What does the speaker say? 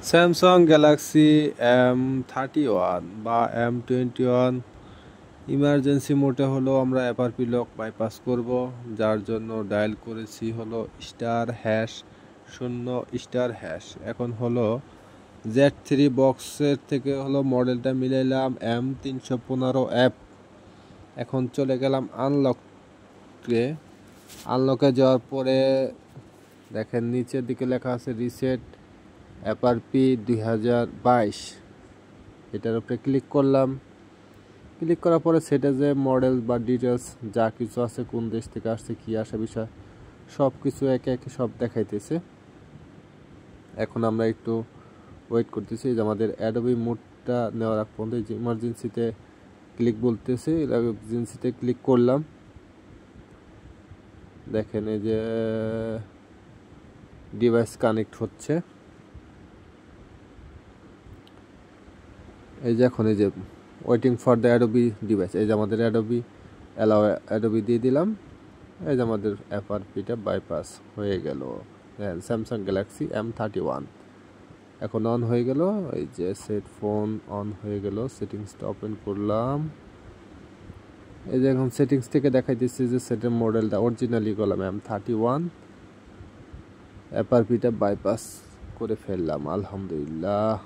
Samsung Galaxy M31 বা M21 emergency মোডে হলো আমরা এফআরপি লক বাইপাস করব, যার জন্য ডায়াল করেছি হলো *#0*#। এখন হলো Z3 বক্সের থেকে হলো মডেলটা মিলাইলাম M315F। এখন চলে গেলাম আনলকে যাওয়ার পরে দেখেন নিচের দিকে লেখা আছে রিসেট এফআরপি 2022। এটার উপরে ক্লিক করলাম। ক্লিক করার পরে সেটা যে মডেল বা ডিটেলস যা কিছু আছে, কোন দেশ থেকে আসছে, কি আসে বিষয় সব কিছু একে একে সব দেখাইতেছে। এখন আমরা একটু ওয়েট করতেছি যে আমাদের অ্যাডোবি মোডটা নেওয়ার আগ পর্যন্ত যে ইমার্জেন্সিতে ক্লিক বলতেছে, ইমার্জেন্সিতে ক্লিক করলাম। দেখেন এই যে ডিভাইস কানেক্ট হচ্ছে। এই যে এখন এই যে waiting for the Adobe device, এই যে আমাদের অ্যাডোবি দিয়ে দিলাম। এই যে আমাদের এফআরপিটা বাইপাস হয়ে গেল। স্যামসাং গ্যালাক্সি M31 এখন অন হয়ে গেল। এই যে সেট ফোন অন হয়ে গেল। সেটিংসটা ওপেন করলাম। এই যে এখন সেটিংস থেকে দেখাই দিচ্ছে যে সেটের মডেলটা অরিজিনালি করলাম M31, এফআরপিটা বাইপাস করে ফেললাম। আলহামদুলিল্লাহ।